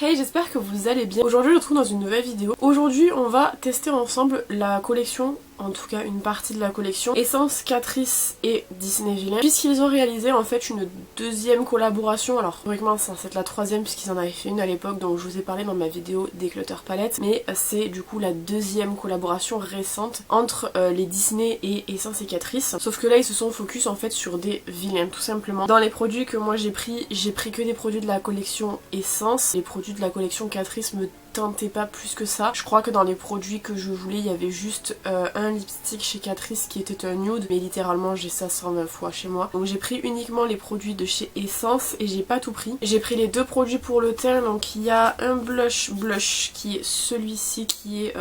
Hey, j'espère que vous allez bien. Aujourd'hui, je vous retrouve dans une nouvelle vidéo. Aujourd'hui, on va tester ensemble la collection, en tout cas une partie de la collection Essence, Catrice et Disney Villain, puisqu'ils ont réalisé en fait une deuxième collaboration. Alors, théoriquement, c'est censé être la troisième puisqu'ils en avaient fait une à l'époque dont je vous ai parlé dans ma vidéo Declutter Palette, mais c'est du coup la deuxième collaboration récente entre les Disney et Essence et Catrice. Sauf que là, ils se sont focus en fait sur des vilains, tout simplement. Dans les produits que moi j'ai pris que des produits de la collection Essence. Les produits de la collection Catrice me tentait pas plus que ça. Je crois que dans les produits que je voulais, il y avait juste un lipstick chez Catrice qui était un nude, mais littéralement j'ai ça 120 fois chez moi. Donc j'ai pris uniquement les produits de chez Essence et j'ai pas tout pris. J'ai pris les deux produits pour le teint, donc il y a un blush qui est celui-ci qui est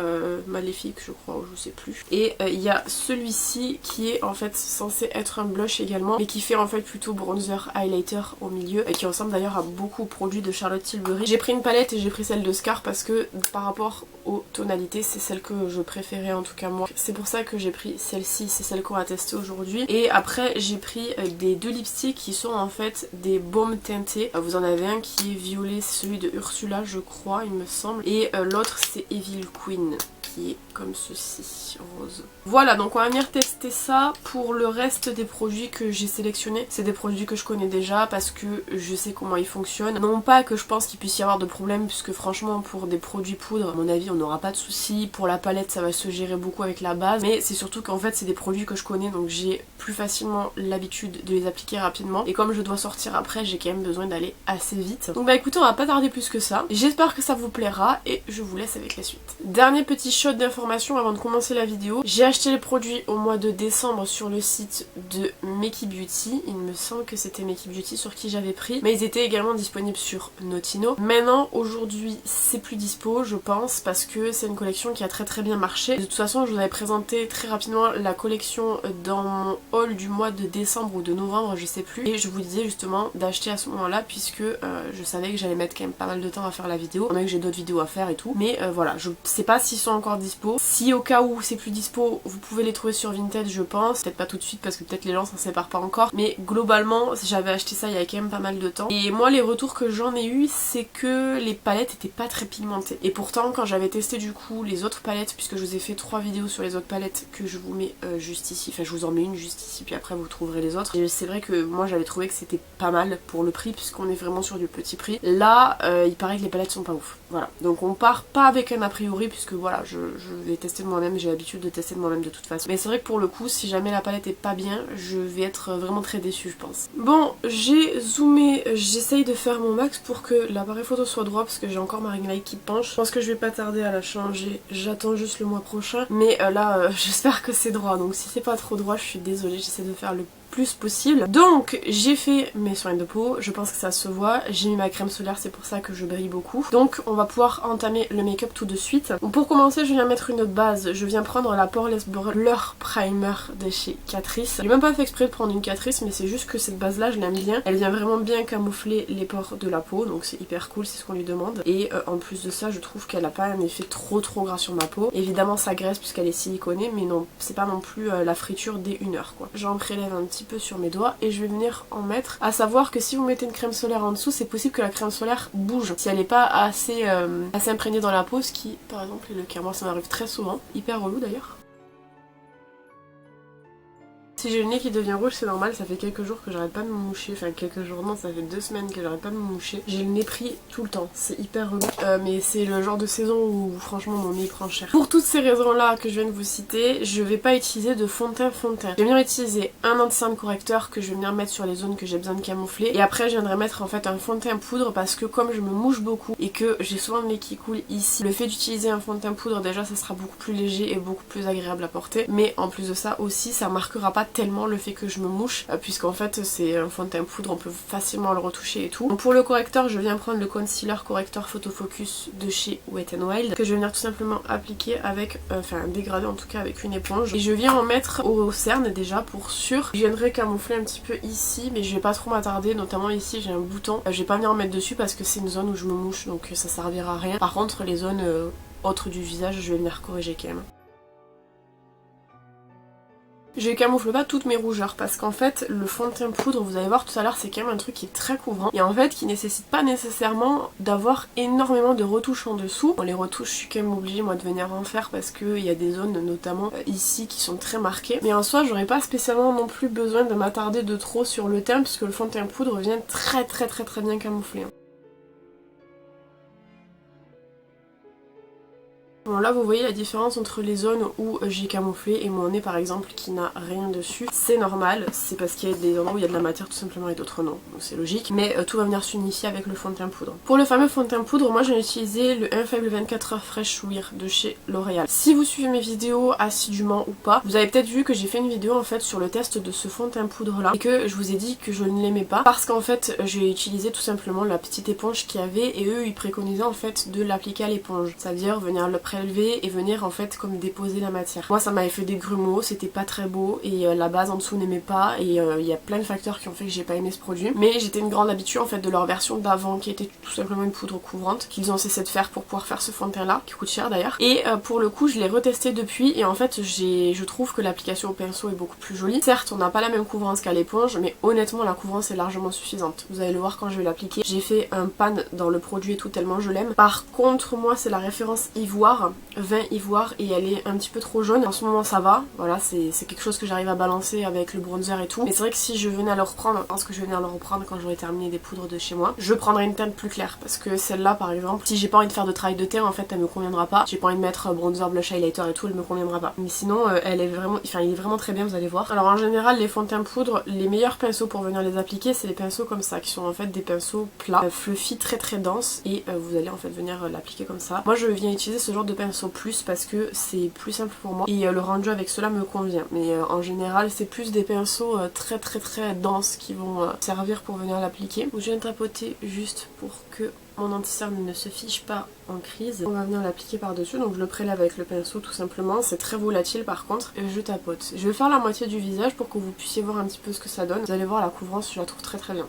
maléfique je crois, ou je sais plus. Et il y a celui-ci qui est en fait censé être un blush également, mais qui fait en fait plutôt bronzer highlighter au milieu, et qui ressemble d'ailleurs à beaucoup de produits de Charlotte Tilbury. J'ai pris une palette et j'ai pris celle de Scar parce que par rapport aux tonalités c'est celle que je préférais en tout cas moi. C'est pour ça que j'ai pris celle-ci, c'est celle qu'on va tester aujourd'hui. Et après j'ai pris des deux lipsticks qui sont en fait des baumes teintés. Vous en avez un qui est violet, c'est celui de Ursula je crois il me semble, et l'autre c'est Evil Queen qui est comme ceci, rose. Voilà, donc on va venir tester ça. Pour le reste des produits que j'ai sélectionnés, c'est des produits que je connais déjà parce que je sais comment ils fonctionnent. Non pas que je pense qu'il puisse y avoir de problème, puisque franchement pour des produits poudre, à mon avis on n'aura pas de soucis. Pour la palette ça va se gérer beaucoup avec la base, mais c'est surtout qu'en fait c'est des produits que je connais, donc j'ai plus facilement l'habitude de les appliquer rapidement. Et comme je dois sortir après, j'ai quand même besoin d'aller assez vite. Donc bah écoutez, on va pas tarder plus que ça. J'espère que ça vous plaira et je vous laisse avec la suite. Dernier petit shot d'information avant de commencer la vidéo. J'ai acheté les produits au mois de décembre sur le site de Meki Beauty. Il me semble que c'était Meki Beauty sur qui j'avais pris, mais ils étaient également disponibles sur Notino. Maintenant, aujourd'hui, c'est plus dispo, je pense, parce que c'est une collection qui a très bien marché. De toute façon, je vous avais présenté très rapidement la collection dans mon haul du mois de décembre ou de novembre, je sais plus. Et je vous disais justement d'acheter à ce moment-là, puisque je savais que j'allais mettre quand même pas mal de temps à faire la vidéo. On a que j'ai d'autres vidéos à faire et tout. Mais voilà, je sais pas s'ils sont encore dispo. Si au cas où c'est plus dispo, vous pouvez les trouver sur Vinted je pense. Peut-être pas tout de suite parce que peut-être les gens s'en séparent pas encore. Mais globalement, j'avais acheté ça il y a quand même pas mal de temps. Et moi les retours que j'en ai eu, c'est que les palettes étaient pas très pigmentées. Et pourtant quand j'avais testé du coup les autres palettes, puisque je vous ai fait 3 vidéos sur les autres palettes que je vous mets juste ici. Enfin je vous en mets une juste ici puis après vous trouverez les autres. Et c'est vrai que moi j'avais trouvé que c'était pas mal pour le prix puisqu'on est vraiment sur du petit prix. Là il paraît que les palettes sont pas ouf. Voilà. Donc on part pas avec un a priori puisque voilà je vais tester de moi-même, j'ai l'habitude de tester de moi-même de toute façon. Mais c'est vrai que pour le coup, si jamais la palette est pas bien, je vais être vraiment très déçue je pense. Bon, j'ai zoomé, j'essaye de faire mon max pour que l'appareil photo soit droit parce que j'ai encore ma ring light qui penche. Je pense que je vais pas tarder à la changer, j'attends juste le mois prochain. Mais là, j'espère que c'est droit, donc si c'est pas trop droit, je suis désolée, j'essaie de faire le plus possible. Donc j'ai fait mes soins de peau, je pense que ça se voit, j'ai mis ma crème solaire, c'est pour ça que je brille beaucoup. Donc on va pouvoir entamer le make-up tout de suite. Donc, pour commencer je viens mettre une base, je viens prendre la Poreless Blur Primer de chez Catrice. J'ai même pas fait exprès de prendre une Catrice, mais c'est juste que cette base là je l'aime bien, elle vient vraiment bien camoufler les pores de la peau, donc c'est hyper cool, c'est ce qu'on lui demande. Et en plus de ça je trouve qu'elle a pas un effet trop gras sur ma peau. Évidemment ça graisse puisqu'elle est siliconée, mais non, c'est pas non plus la friture des 1 heure quoi. J'en prélève un petit peu sur mes doigts et je vais venir en mettre. À savoir que si vous mettez une crème solaire en dessous, c'est possible que la crème solaire bouge si elle n'est pas assez imprégnée dans la peau, ce qui par exemple est le cas. Moi ça m'arrive très souvent, hyper relou d'ailleurs. Si j'ai le nez qui devient rouge, c'est normal, ça fait quelques jours que j'arrête pas de me moucher, enfin quelques jours non, ça fait 2 semaines que j'arrête pas de me moucher. J'ai le nez pris tout le temps, c'est hyper relou, mais c'est le genre de saison où franchement mon nez prend cher. Pour toutes ces raisons là que je viens de vous citer, je vais pas utiliser de fond de teint. Je vais venir utiliser un anti-cerne correcteur que je vais venir mettre sur les zones que j'ai besoin de camoufler, et après je viendrai mettre en fait un fond de teint poudre parce que comme je me mouche beaucoup et que j'ai souvent le nez qui coule ici, le fait d'utiliser un fond de teint poudre déjà ça sera beaucoup plus léger et beaucoup plus agréable à porter, mais en plus de ça aussi ça marquera pas tellement le fait que je me mouche puisqu'en fait c'est un fond de teint poudre, on peut facilement le retoucher et tout. Donc pour le correcteur je viens prendre le concealer correcteur Photo Focus de chez Wet n Wild que je vais venir tout simplement appliquer avec, enfin dégrader en tout cas avec une éponge, et je viens en mettre au cerne déjà pour sûr. Je viendrai camoufler un petit peu ici mais je vais pas trop m'attarder, notamment ici j'ai un bouton, je vais pas venir en mettre dessus parce que c'est une zone où je me mouche donc ça servira à rien. Par contre les zones autres du visage je vais venir corriger quand même. je camoufle pas toutes mes rougeurs parce qu'en fait le fond de teint poudre, vous allez voir tout à l'heure, c'est quand même un truc qui est très couvrant et en fait qui nécessite pas nécessairement d'avoir énormément de retouches en dessous. Bon, les retouches je suis quand même obligée moi de venir en faire parce qu'il y a des zones notamment ici qui sont très marquées, mais en soi j'aurais pas spécialement non plus besoin de m'attarder de trop sur le teint puisque le fond de teint poudre vient très bien camoufler. Bon là vous voyez la différence entre les zones où j'ai camouflé et mon nez par exemple qui n'a rien dessus. C'est normal, c'est parce qu'il y a des endroits où il y a de la matière tout simplement et d'autres non, donc c'est logique. Mais tout va venir s'unifier avec le fond de teint poudre. Pour le fameux fond de teint poudre, moi j'ai utilisé le Infallible 24 heures Fresh Wear de chez L'Oréal. Si vous suivez mes vidéos assidûment ou pas, vous avez peut-être vu que j'ai fait une vidéo en fait sur le test de ce fond de teint poudre là et que je vous ai dit que je ne l'aimais pas parce qu'en fait j'ai utilisé tout simplement la petite éponge qu'il y avait et eux ils préconisaient en fait de l'appliquer à l'éponge, c'est-à-dire venir le prélever et venir en fait comme déposer la matière. Moi ça m'avait fait des grumeaux, c'était pas très beau et la base en dessous n'aimait pas et il y a plein de facteurs qui ont fait que j'ai pas aimé ce produit. Mais j'étais une grande habituée en fait de leur version d'avant qui était tout simplement une poudre couvrante qu'ils ont cessé de faire pour pouvoir faire ce fond de teint là, qui coûte cher d'ailleurs. Et pour le coup je l'ai retesté depuis et en fait je trouve que l'application au pinceau est beaucoup plus jolie. Certes on n'a pas la même couvrance qu'à l'éponge mais honnêtement la couvrance est largement suffisante. Vous allez le voir quand je vais l'appliquer. J'ai fait un pan dans le produit et tout tellement je l'aime. Par contre moi c'est la référence ivoire, vin ivoire et elle est un petit peu trop jaune. En ce moment ça va, voilà c'est quelque chose que j'arrive à balancer avec le bronzer et tout. Mais c'est vrai que si je venais à le reprendre, je pense que je venais à le reprendre quand j'aurais terminé des poudres de chez moi, je prendrais une teinte plus claire parce que celle-là par exemple, si j'ai pas envie de faire de travail de teint en fait elle me conviendra pas. J'ai pas envie de mettre bronzer, blush, highlighter et tout, elle me conviendra pas. Mais sinon elle est vraiment, enfin il est vraiment très bien, vous allez voir. Alors en général les fonds de teint poudre, les meilleurs pinceaux pour venir les appliquer c'est les pinceaux comme ça qui sont en fait des pinceaux plats, fluffy, très denses et vous allez en fait venir l'appliquer comme ça. Moi je viens utiliser ce genre de pinceau plus parce que c'est plus simple pour moi et le rendu avec cela me convient. Mais en général c'est plus des pinceaux très denses qui vont servir pour venir l'appliquer. Donc je viens de tapoter juste pour que mon anti-cerne ne se fiche pas en crise. On va venir l'appliquer par dessus, donc je le prélève avec le pinceau tout simplement. C'est très volatile par contre et je tapote. Je vais faire la moitié du visage pour que vous puissiez voir un petit peu ce que ça donne. Vous allez voir la couvrance, je la trouve très bien.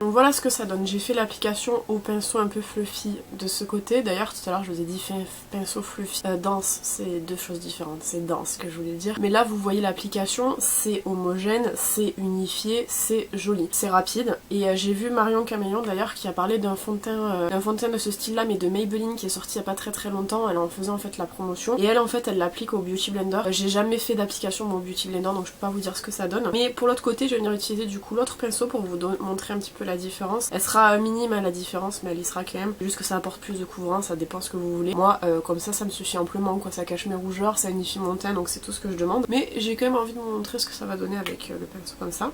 Donc voilà ce que ça donne. J'ai fait l'application au pinceau un peu fluffy de ce côté. D'ailleurs tout à l'heure je vous ai dit fait pinceau fluffy. Dense, c'est deux choses différentes. C'est dense que je voulais dire. Mais là vous voyez l'application, c'est homogène, c'est unifié, c'est joli. C'est rapide. Et j'ai vu Marion Caméléon d'ailleurs qui a parlé d'un fond de teint de ce style là mais de Maybelline qui est sorti il n'y a pas très longtemps. Elle en faisait en fait la promotion. Et elle en fait elle l'applique au Beauty Blender. J'ai jamais fait d'application au Beauty Blender donc je peux pas vous dire ce que ça donne. Mais pour l'autre côté je vais venir utiliser du coup l'autre pinceau pour vous montrer un petit peu la différence. Elle sera minime la différence mais elle y sera quand même. Juste que ça apporte plus de couvrance, ça dépend ce que vous voulez. Moi comme ça me suffit amplement quoi, ça cache mes rougeurs, ça unifie mon teint donc c'est tout ce que je demande. Mais j'ai quand même envie de vous montrer ce que ça va donner avec le pinceau comme ça.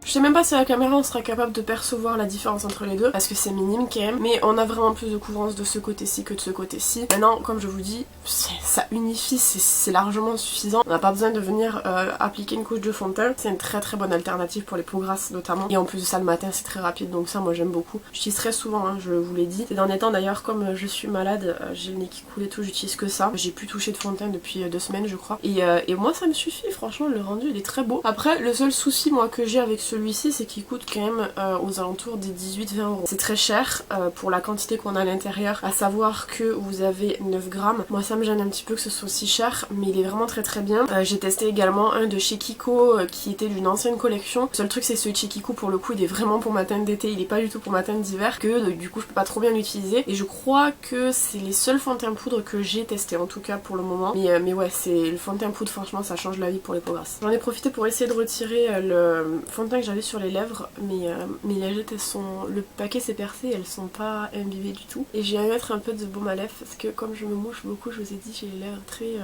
Je sais même pas si la caméra on sera capable de percevoir la différence entre les deux parce que c'est minime quand même, mais on a vraiment plus de couvrance de ce côté-ci que de ce côté-ci. Maintenant comme je vous dis, ça unifie, c'est largement suffisant. On n'a pas besoin de venir appliquer une couche de fond de teint. C'est une très bonne alternative pour les peaux grasses notamment. Et en plus de ça le matin c'est très rapide donc ça moi j'aime beaucoup. J'utilise très souvent, hein, je vous l'ai dit. Ces derniers temps d'ailleurs comme je suis malade, j'ai le nez qui coule et tout, j'utilise que ça. J'ai plus touché de fond de teint depuis 2 semaines je crois. Et moi ça me suffit, franchement le rendu il est très beau. Après le seul souci moi que j'ai avec celui-ci c'est qu'il coûte quand même aux alentours des 18-20 €. C'est très cher pour la quantité qu'on a à l'intérieur, à savoir que vous avez 9 grammes. Moi ça me gêne un petit peu que ce soit si cher mais il est vraiment très bien. J'ai testé également un de chez Kiko qui était d'une ancienne collection. Le seul truc c'est celui de chez Kiko pour le coup il est vraiment pour ma teinte d'été, il est pas du tout pour ma teinte d'hiver que du coup je peux pas trop bien l'utiliser et je crois que c'est les seuls fonds de teint poudre que j'ai testé en tout cas pour le moment. Mais ouais c'est le fond de teint poudre franchement ça change la vie pour les peaux grasses. J'en ai profité pour essayer de retirer le fond de teint que j'avais sur les lèvres mais mes lagettes elles sont, le paquet s'est percé, elles sont pas imbibées du tout et j'ai à mettre un peu de baume à lèvres parce que comme je me mouche beaucoup, je vous ai dit j'ai les lèvres très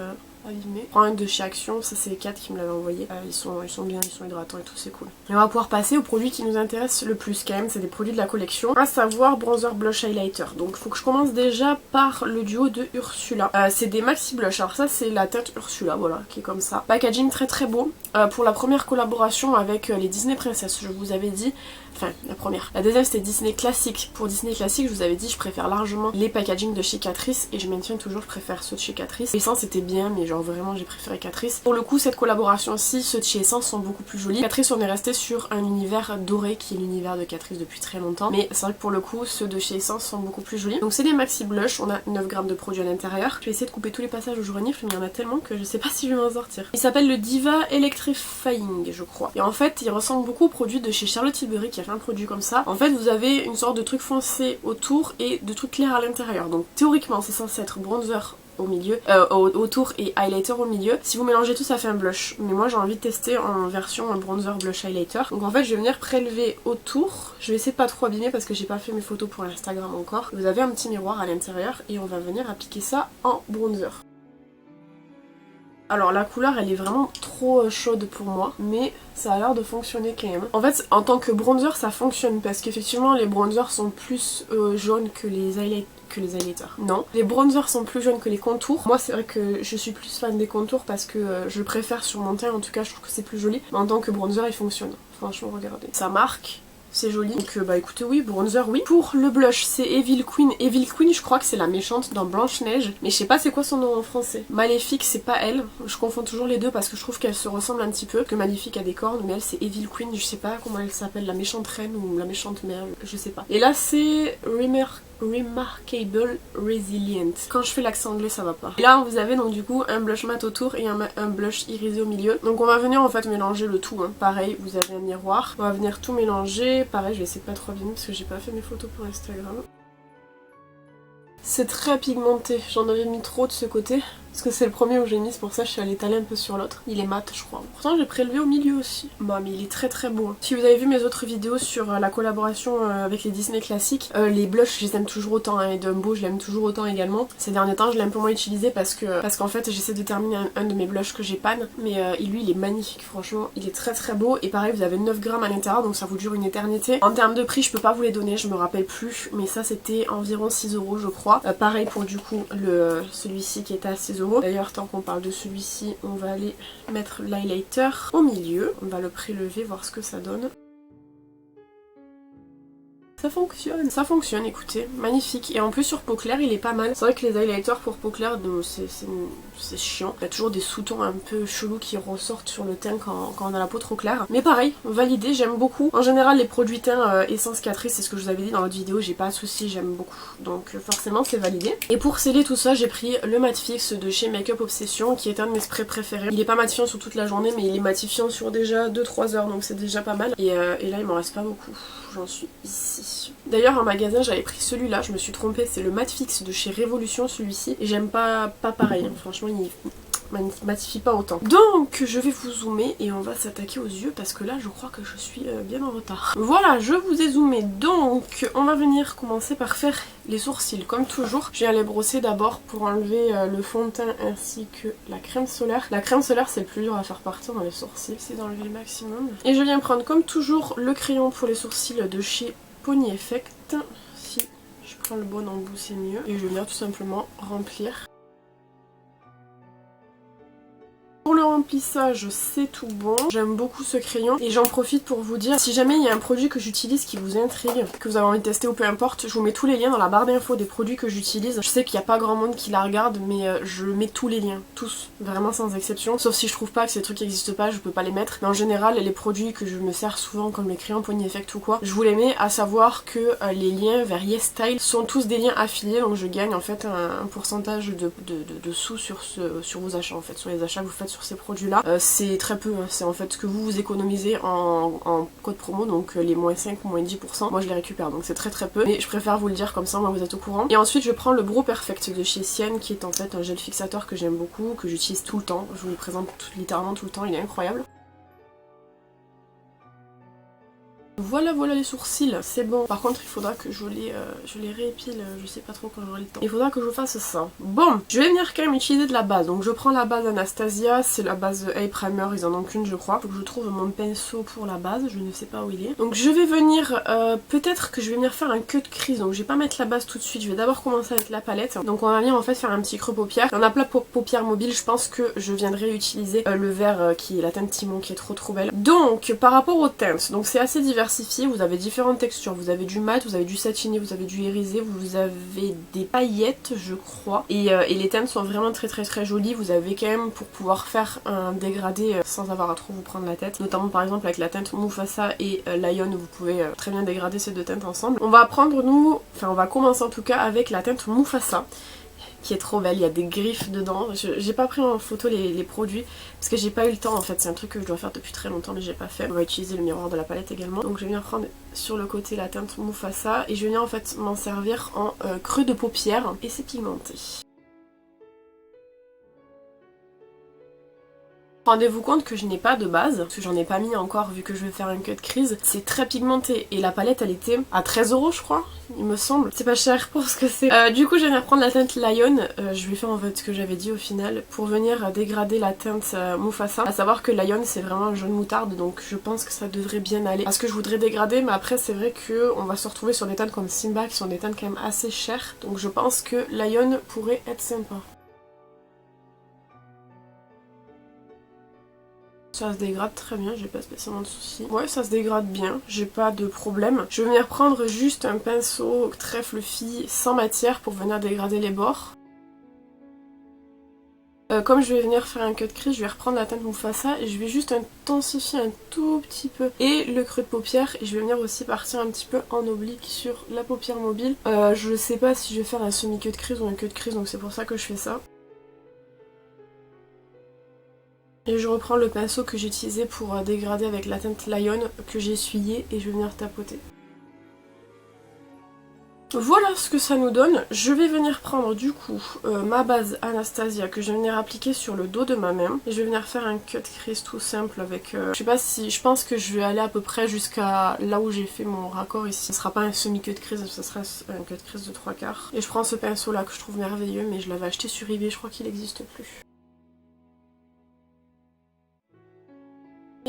abîmées. Je prends un de chez Action, ça c'est Kat qui me l'avait envoyé, ils sont bien, ils sont hydratants et tout, c'est cool. Et on va pouvoir passer aux produits qui nous intéressent le plus quand même, c'est des produits de la collection, à savoir bronzer, blush, highlighter. Donc il faut que je commence déjà par le duo de Ursula. C'est des maxi blush, alors ça c'est la teinte Ursula, voilà, qui est comme ça. Packaging très beau. Pour la première collaboration avec les Disney Princess, je vous avais dit, Enfin, la première. La deuxième c'était Disney classique. Pour Disney classique, je vous avais dit, je préfère largement les packaging de chez Catrice et je maintiens toujours, je préfère ceux de chez Catrice. Essence c'était bien, mais genre vraiment j'ai préféré Catrice. Pour le coup, cette collaboration aussi, ceux de chez Essence sont beaucoup plus jolis. Catrice, on est resté sur un univers doré qui est l'univers de Catrice depuis très longtemps, mais c'est vrai que pour le coup, ceux de chez Essence sont beaucoup plus jolis. Donc c'est des maxi blush, on a 9 grammes de produit à l'intérieur. Je vais essayer de couper tous les passages où je renifle, mais il y en a tellement que je sais pas si je vais m'en sortir. Il s'appelle le Diva Electrifying, je crois. Et en fait, il ressemble beaucoup au produit de chez Charlotte Tilbury qui a fait un produit comme ça. En fait, vous avez une sorte de truc foncé autour et de truc clair à l'intérieur. Donc théoriquement, c'est censé être bronzer au milieu, autour et highlighter au milieu. Si vous mélangez tout, ça fait un blush. Mais moi, j'ai envie de tester en version bronzer, blush, highlighter. Donc en fait, je vais venir prélever autour. Je vais essayer de pas trop abîmer parce que j'ai pas fait mes photos pour l'Instagram encore. Vous avez un petit miroir à l'intérieur et on va venir appliquer ça en bronzer. Alors la couleur elle est vraiment trop chaude pour moi, mais ça a l'air de fonctionner quand même. En fait en tant que bronzer ça fonctionne parce qu'effectivement les bronzers sont plus jaunes que les highlighters. Non, les bronzers sont plus jaunes que les contours. Moi c'est vrai que je suis plus fan des contours parce que je préfère sur mon teint, en tout cas je trouve que c'est plus joli. Mais en tant que bronzer il fonctionne. Franchement regardez. Ça marque. C'est joli. Donc bah écoutez oui, bronzer oui. Pour le blush c'est Evil Queen. Evil Queen je crois que c'est la méchante dans Blanche-Neige. Mais je sais pas c'est quoi son nom en français. Maléfique c'est pas elle. Je confonds toujours les deux parce que je trouve qu'elles se ressemblent un petit peu. Que Maléfique a des cornes mais elle c'est Evil Queen. Je sais pas comment elle s'appelle. La méchante reine ou la méchante mère. Je sais pas. Et là c'est Remarkable Resilient. Quand je fais l'accent anglais ça va pas. Et là vous avez donc du coup un blush mat autour et un blush irisé au milieu. Donc on va venir en fait mélanger le tout. Hein. Pareil vous avez un miroir. On va venir tout mélanger. Pareil je vais essayer de pas trop abîmer parce que j'ai pas fait mes photos pour Instagram. C'est très pigmenté, j'en avais mis trop de ce côté. Parce que c'est le premier où j'ai mis, c'est pour ça que je suis allée étaler un peu sur l'autre. Il est mat je crois. Pourtant j'ai prélevé au milieu aussi. Bah mais il est très très beau. Si vous avez vu mes autres vidéos sur la collaboration avec les Disney classiques, les blushs je les aime toujours autant. Hein, et Dumbo je l'aime toujours autant également. Ces derniers temps je l'ai un peu moins utilisé parce qu'en fait j'essaie de terminer un de mes blushs que j'ai panne. Mais lui il est magnifique franchement. Il est très très beau. Et pareil vous avez 9 grammes à l'intérieur donc ça vous dure une éternité. En termes de prix je peux pas vous les donner, je me rappelle plus. Mais ça c'était environ 6 € je crois. Pareil pour du coup celui-ci qui était à 6 €. D'ailleurs tant qu'on parle de celui-ci on va aller mettre l'highlighter au milieu, on va le prélever voir ce que ça donne. Ça fonctionne écoutez, magnifique. Et en plus sur peau claire il est pas mal. C'est vrai que les highlighters pour peau claire c'est chiant. Il y a toujours des sous-tons un peu chelous qui ressortent sur le teint quand on a la peau trop claire. Mais pareil, validé, j'aime beaucoup. En général les produits teint Essence Catrice, c'est ce que je vous avais dit dans l'autre vidéo, j'ai pas de soucis, j'aime beaucoup. Donc forcément c'est validé. Et pour sceller tout ça j'ai pris le mat fixe de chez Makeup Obsession qui est un de mes sprays préférés. Il est pas matifiant sur toute la journée mais il est matifiant sur déjà 2-3 heures donc c'est déjà pas mal. Et là il m'en reste pas beaucoup. J'en suis ici. D'ailleurs en magasin j'avais pris celui-là, je me suis trompée, c'est le mat fixe de chez Révolution celui-ci. Et j'aime pas pareil, hein. Franchement il matifie pas autant. Donc je vais vous zoomer et on va s'attaquer aux yeux parce que là je crois que je suis bien en retard. Voilà, je vous ai zoomé. Donc on va venir commencer par faire les sourcils comme toujours. Je viens les brosser d'abord pour enlever le fond de teint ainsi que la crème solaire. La crème solaire c'est le plus dur à faire partir dans les sourcils, c'est d'enlever le maximum. Et je viens prendre comme toujours le crayon pour les sourcils de chez Pony Effect. Si je prends le bon embout c'est mieux. Et je vais venir tout simplement remplir. Pour le remplissage c'est tout bon, j'aime beaucoup ce crayon et j'en profite pour vous dire si jamais il y a un produit que j'utilise qui vous intrigue, que vous avez envie de tester ou peu importe, je vous mets tous les liens dans la barre d'infos des produits que j'utilise. Je sais qu'il n'y a pas grand monde qui la regarde mais je mets tous les liens, tous, vraiment sans exception, sauf si je trouve pas que ces trucs n'existent pas, je peux pas les mettre. Mais en général les produits que je me sers souvent comme les crayons Pony Effect ou quoi, je vous les mets, à savoir que les liens vers YesStyle sont tous des liens affiliés donc je gagne en fait un pourcentage de sous sur vos achats en fait, sur les achats que vous faites sur ces produits là. C'est très peu, hein. C'est en fait ce que vous économisez en code promo, donc les moins 5 ou moins 10%, moi je les récupère donc c'est très très peu, mais je préfère vous le dire comme ça, moi vous êtes au courant. Et ensuite je prends le Brow Perfect de chez Sienne qui est en fait un gel fixateur que j'aime beaucoup, que j'utilise tout le temps, je vous le présente littéralement tout le temps, il est incroyable. Voilà les sourcils, c'est bon. Par contre il faudra que je les réépile, je sais pas trop quand j'aurai le temps. Il faudra que je fasse ça. Bon, je vais venir quand même utiliser de la base. Donc je prends la base Anastasia, c'est la base Eye Primer, ils en ont qu'une je crois. Faut que je trouve mon pinceau pour la base, je ne sais pas où il est. Donc je vais venir, peut-être que je vais venir faire un cut crease. Donc je vais pas mettre la base tout de suite, je vais d'abord commencer avec la palette. Donc on va venir en fait faire un petit creux paupière. On a plein paupières mobiles, je pense que je viendrai utiliser le vert qui est la teinte Timon qui est trop belle. Donc par rapport aux teintes, donc c'est assez divers. diversifié, vous avez différentes textures, vous avez du mat, vous avez du satiné, vous avez du irisé, vous avez des paillettes je crois, et les teintes sont vraiment très jolies. Vous avez quand même pour pouvoir faire un dégradé sans avoir à trop vous prendre la tête, notamment par exemple avec la teinte Mufasa et Lion, vous pouvez très bien dégrader ces deux teintes ensemble. On va prendre on va commencer en tout cas avec la teinte Mufasa, qui est trop belle, il y a des griffes dedans. J'ai pas pris en photo les produits parce que j'ai pas eu le temps en fait, c'est un truc que je dois faire depuis très longtemps mais j'ai pas fait. On va utiliser le miroir de la palette également. Donc je vais venir prendre sur le côté la teinte Mufasa et je vais venir en fait m'en servir en creux de paupière et c'est pigmenté. Rendez-vous compte que je n'ai pas de base, parce que j'en ai pas mis encore vu que je vais faire un cut crease. C'est très pigmenté et la palette elle était à 13 € je crois, il me semble. C'est pas cher pour ce que c'est. Du coup je vais venir prendre la teinte Lion, je vais faire en fait ce que j'avais dit au final, pour venir dégrader la teinte Mufasa. À savoir que Lion c'est vraiment un jaune moutarde, donc je pense que ça devrait bien aller. Parce que je voudrais dégrader, mais après c'est vrai qu'on va se retrouver sur des teintes comme Simba qui sont des teintes quand même assez chères. Donc je pense que Lion pourrait être sympa. Ça se dégrade très bien, j'ai pas spécialement de soucis. Ouais, ça se dégrade bien, j'ai pas de problème. Je vais venir prendre juste un pinceau très fluffy, sans matière, pour venir dégrader les bords. Comme je vais venir faire un cut crease, je vais reprendre la teinte Mufasa et je vais juste intensifier un tout petit peu et le creux de paupière, et je vais venir aussi partir un petit peu en oblique sur la paupière mobile. Je sais pas si je vais faire un semi-cut crease ou un cut crease, donc c'est pour ça que je fais ça. Et je reprends le pinceau que j'ai utilisé pour dégrader avec la teinte Lion que j'ai essuyé et je vais venir tapoter. Voilà ce que ça nous donne. Je vais venir prendre du coup ma base Anastasia que je vais venir appliquer sur le dos de ma main. Et je vais venir faire un cut crease tout simple avec... je sais pas si... Je pense que je vais aller à peu près jusqu'à là où j'ai fait mon raccord ici. Ce sera pas un semi-cut crease, ce sera un cut crease de 3/4. Et je prends ce pinceau là que je trouve merveilleux, mais je l'avais acheté sur eBay, je crois qu'il n'existe plus.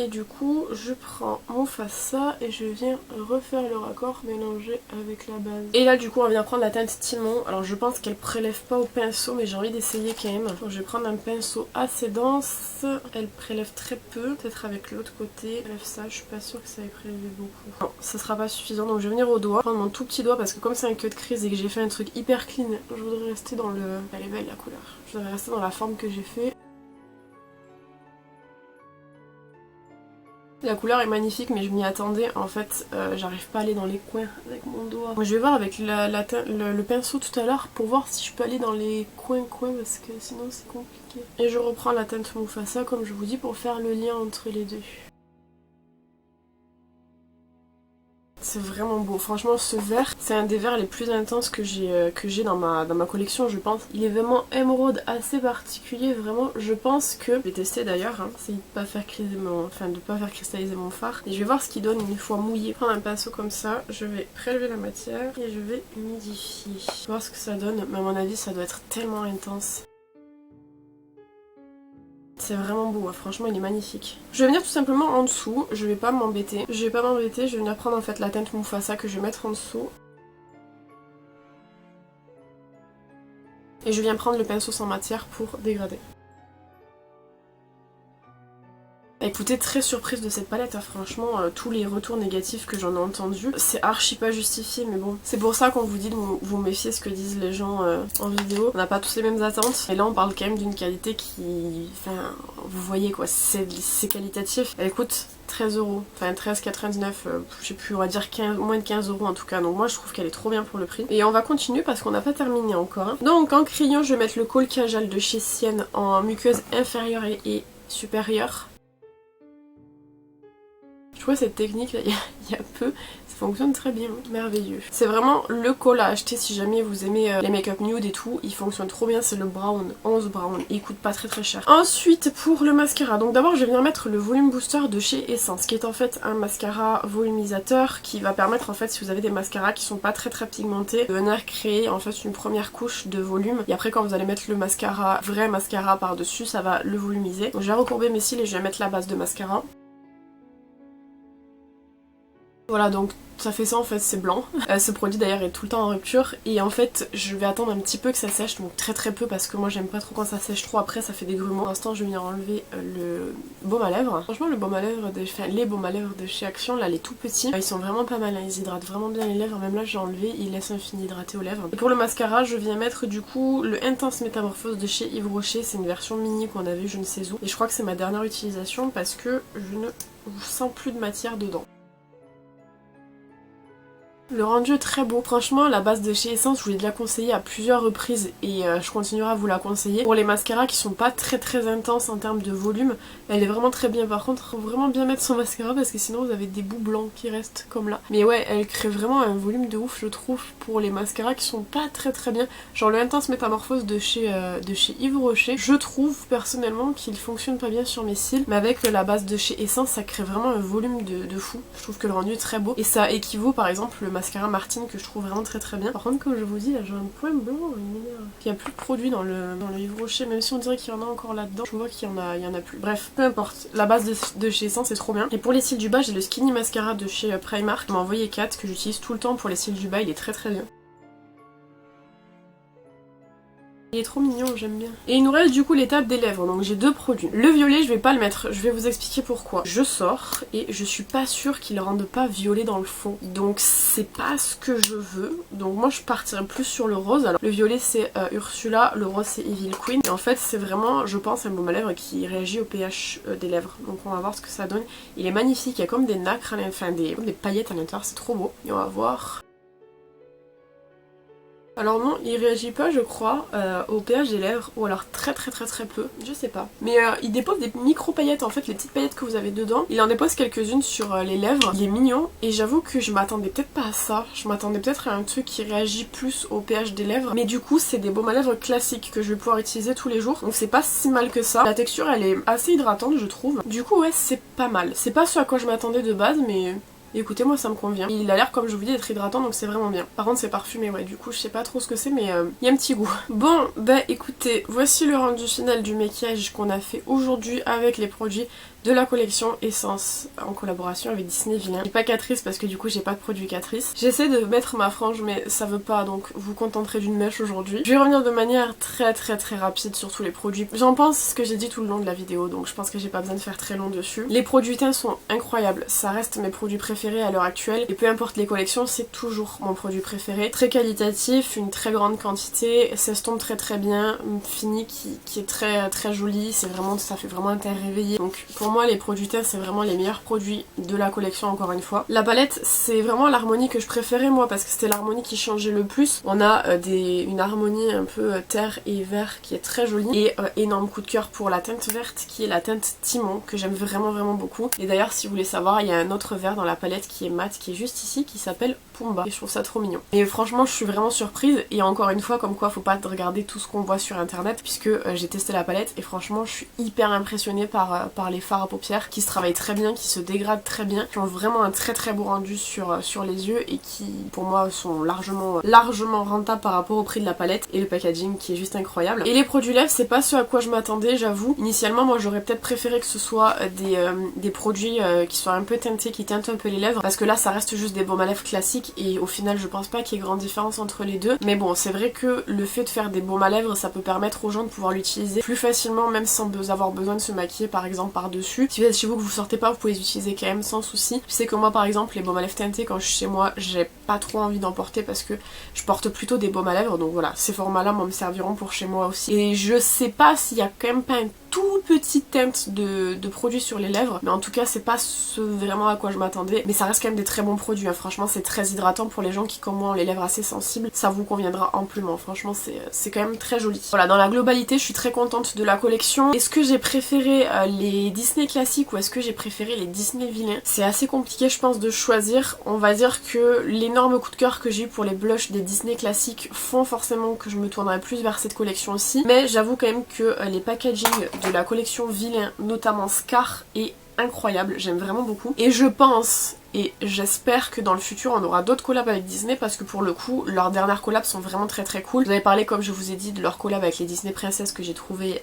Et du coup, je prends mon Mufasa et je viens refaire le raccord mélangé avec la base. Et là, du coup, on va venir prendre la teinte Timon. Alors, je pense qu'elle prélève pas au pinceau, mais j'ai envie d'essayer quand même. Donc, je vais prendre un pinceau assez dense. Elle prélève très peu. Peut-être avec l'autre côté. Elle prélève ça, je suis pas sûre que ça ait prélevé beaucoup. Non, ça sera pas suffisant. Donc, je vais venir au doigt. Prendre mon tout petit doigt parce que comme c'est un cut crease et que j'ai fait un truc hyper clean, je voudrais rester dans le... Elle est belle la couleur. Je voudrais rester dans la forme que j'ai fait. La couleur est magnifique mais je m'y attendais, en fait j'arrive pas à aller dans les coins avec mon doigt. Je vais voir avec le pinceau tout à l'heure pour voir si je peux aller dans les coins parce que sinon c'est compliqué. Et je reprends la teinte Mufasa comme je vous dis pour faire le lien entre les deux. C'est vraiment beau, franchement ce vert, c'est un des verts les plus intenses que j'ai dans ma collection je pense. Il est vraiment émeraude assez particulier, vraiment je pense que, je vais tester d'ailleurs, hein, c'est de pas faire cristalliser mon fard. Et je vais voir ce qu'il donne une fois mouillé. Prendre un pinceau comme ça, je vais prélever la matière et je vais humidifier. Voir ce que ça donne, mais à mon avis ça doit être tellement intense. C'est vraiment beau, franchement il est magnifique. Je vais venir tout simplement en dessous, je vais pas m'embêter. Je vais venir prendre en fait la teinte Mufasa que je vais mettre en dessous. Et je viens prendre le pinceau sans matière pour dégrader. Écoutez, très surprise de cette palette, hein. Franchement, tous les retours négatifs que j'en ai entendus, c'est archi pas justifié, mais bon. C'est pour ça qu'on vous dit de vous méfier ce que disent les gens en vidéo. On n'a pas tous les mêmes attentes, et là on parle quand même d'une qualité qui... Enfin, vous voyez quoi, c'est qualitatif. Elle coûte 13 €, enfin 13,99€, je sais plus, on va dire moins de 15 € en tout cas, donc moi je trouve qu'elle est trop bien pour le prix. Et on va continuer parce qu'on n'a pas terminé encore. Hein. Donc en crayon, je vais mettre le Kohl Kajal de chez Sienne en muqueuse inférieure et supérieure. Je trouve cette technique là, il y a peu, ça fonctionne très bien, merveilleux. C'est vraiment le kohl à acheter si jamais vous aimez les make-up nude et tout, il fonctionne trop bien, c'est le Brown, 11 Brown, il coûte pas très cher. Ensuite pour le mascara, donc d'abord je vais venir mettre le Volume Booster de chez Essence, qui est en fait un mascara volumisateur qui va permettre en fait, si vous avez des mascaras qui sont pas très pigmentés, de venir créer en fait une première couche de volume, et après quand vous allez mettre le mascara, vrai mascara par dessus, ça va le volumiser. Donc je vais recourber mes cils et je vais mettre la base de mascara. Voilà, donc ça fait ça en fait, c'est blanc. Ce produit d'ailleurs est tout le temps en rupture et en fait je vais attendre un petit peu que ça sèche, donc très peu parce que moi j'aime pas trop quand ça sèche trop, après ça fait des grumeaux. Pour l'instant je vais venir enlever le baume à lèvres. Franchement le baume à lèvres les baumes à lèvres de chez Action là, les tout petits, ils sont vraiment pas mal, hein. Ils hydratent vraiment bien les lèvres, même là j'ai enlevé, ils laissent un fini hydraté aux lèvres. Et pour le mascara je viens mettre du coup le Intense Métamorphose de chez Yves Rocher, c'est une version mini qu'on avait je ne sais où et je crois que c'est ma dernière utilisation parce que je ne sens plus de matière dedans. Le rendu est très beau. Franchement, la base de chez Essence, je vous l'ai déjà conseillé à plusieurs reprises et je continuerai à vous la conseiller. Pour les mascaras qui sont pas très intenses en termes de volume, elle est vraiment très bien. Par contre, faut vraiment bien mettre son mascara parce que sinon vous avez des bouts blancs qui restent comme là. Mais ouais, elle crée vraiment un volume de ouf, je trouve, pour les mascaras qui sont pas très bien. Genre le Intense Métamorphose de chez Yves Rocher, je trouve personnellement qu'il fonctionne pas bien sur mes cils, mais avec la base de chez Essence, ça crée vraiment un volume de fou. Je trouve que le rendu est très beau et ça équivaut par exemple le mascara Martine que je trouve vraiment très bien. Par contre comme je vous dis là j'ai un point blanc, il n'y a plus de produit dans le Yves Rocher, même si on dirait qu'il y en a encore là-dedans, je vois qu'il y en a plus. Bref, peu importe, la base de chez Essence c'est trop bien. Et pour les cils du bas j'ai le Skinny Mascara de chez Primark, qui m'a envoyé 4 que j'utilise tout le temps pour les cils du bas, il est très bien. Il est trop mignon, j'aime bien. Et il nous reste du coup l'étape des lèvres, donc j'ai deux produits. Le violet, je vais pas le mettre, je vais vous expliquer pourquoi. Je sors et je suis pas sûre qu'il rende pas violet dans le fond. Donc c'est pas ce que je veux. Donc moi je partirais plus sur le rose. Alors le violet c'est Ursula, le rose c'est Evil Queen. Et en fait c'est vraiment, je pense, un baume à lèvres qui réagit au pH des lèvres. Donc on va voir ce que ça donne. Il est magnifique, il y a comme des nacres, enfin comme des paillettes à l'intérieur, c'est trop beau. Et on va voir... Alors non, il réagit pas je crois au pH des lèvres, ou alors très peu, je sais pas. Mais il dépose des micro paillettes en fait, les petites paillettes que vous avez dedans, il en dépose quelques-unes sur les lèvres, il est mignon et j'avoue que je m'attendais peut-être pas à ça, je m'attendais peut-être à un truc qui réagit plus au pH des lèvres, mais du coup c'est des baumes à lèvres classiques que je vais pouvoir utiliser tous les jours, donc c'est pas si mal que ça. La texture elle est assez hydratante je trouve, du coup ouais c'est pas mal, c'est pas ce à quoi je m'attendais de base mais... Et écoutez, moi ça me convient. Il a l'air, comme je vous dis, d'être hydratant, donc c'est vraiment bien. Par contre c'est parfumé, ouais, du coup je sais pas trop ce que c'est, mais il y a un petit goût. Bon, bah écoutez, voici le rendu final du maquillage qu'on a fait aujourd'hui avec les produits de la collection Essence en collaboration avec Disney Vilain. Je dis pas Catrice parce que du coup j'ai pas de produit Catrice. J'essaie de mettre ma frange mais ça veut pas, donc vous contenterez d'une mèche aujourd'hui. Je vais revenir de manière très rapide sur tous les produits. J'en pense ce que j'ai dit tout le long de la vidéo, donc je pense que j'ai pas besoin de faire très long dessus. Les produits teints sont incroyables, ça reste mes produits préférés à l'heure actuelle et peu importe les collections, c'est toujours mon produit préféré. Très qualitatif, une très grande quantité, s'estompe très bien, une fini qui est très joli, c'est vraiment, ça fait vraiment un teint réveillé. Donc pour moi les produits teints c'est vraiment les meilleurs produits de la collection encore une fois. La palette c'est vraiment l'harmonie que je préférais moi parce que c'était l'harmonie qui changeait le plus. On a une harmonie un peu terre et vert qui est très jolie et énorme coup de cœur pour la teinte verte qui est la teinte Timon que j'aime vraiment beaucoup. Et d'ailleurs si vous voulez savoir il y a un autre vert dans la palette qui est mat qui est juste ici qui s'appelle Pumba et je trouve ça trop mignon. Et franchement je suis vraiment surprise et encore une fois comme quoi faut pas regarder tout ce qu'on voit sur internet puisque j'ai testé la palette et franchement je suis hyper impressionnée par les fards à paupières qui se travaillent très bien, qui se dégradent très bien, qui ont vraiment un très beau rendu sur les yeux et qui pour moi sont largement rentables par rapport au prix de la palette et le packaging qui est juste incroyable. Et les produits lèvres c'est pas ce à quoi je m'attendais j'avoue. Initialement moi j'aurais peut-être préféré que ce soit des produits qui soient un peu teintés, qui teintent un peu les lèvres parce que là ça reste juste des baumes à lèvres classiques et au final je pense pas qu'il y ait grande différence entre les deux. Mais bon c'est vrai que le fait de faire des baumes à lèvres ça peut permettre aux gens de pouvoir l'utiliser plus facilement même sans avoir besoin de se maquiller par exemple par dessus. Si vous êtes chez vous que vous sortez pas vous pouvez les utiliser quand même sans souci. Je sais que moi par exemple les baumes à lèvres teintés quand je suis chez moi j'ai pas trop envie d'en porter parce que je porte plutôt des baumes à lèvres donc voilà ces formats là me serviront pour chez moi aussi. Et je sais pas s'il y a quand même pas un toute petite teinte de produits sur les lèvres mais en tout cas c'est pas ce vraiment à quoi je m'attendais mais ça reste quand même des très bons produits hein. Franchement c'est très hydratant pour les gens qui comme moi ont les lèvres assez sensibles, ça vous conviendra amplement, franchement c'est quand même très joli. Voilà, dans la globalité je suis très contente de la collection. Est-ce que j'ai préféré les Disney classiques ou est-ce que j'ai préféré les Disney vilains? C'est assez compliqué je pense de choisir. On va dire que l'énorme coup de cœur que j'ai eu pour les blushs des Disney classiques font forcément que je me tournerai plus vers cette collection aussi, mais j'avoue quand même que les packaging de la collection vilain, notamment Scar, est incroyable, j'aime vraiment beaucoup et je pense et j'espère que dans le futur on aura d'autres collabs avec Disney parce que pour le coup leurs dernières collabs sont vraiment très très cool. Vous avez parlé, comme je vous ai dit, de leur collab avec les Disney Princess que j'ai trouvé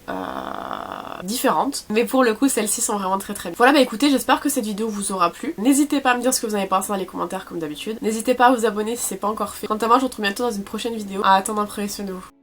différentes, mais pour le coup celles-ci sont vraiment très très bien. Voilà, bah écoutez, j'espère que cette vidéo vous aura plu. N'hésitez pas à me dire ce que vous avez pensé dans les commentaires comme d'habitude. N'hésitez pas à vous abonner si c'est pas encore fait. Quant à moi, je vous retrouve bientôt dans une prochaine vidéo. À attendre, prenez soin de vous.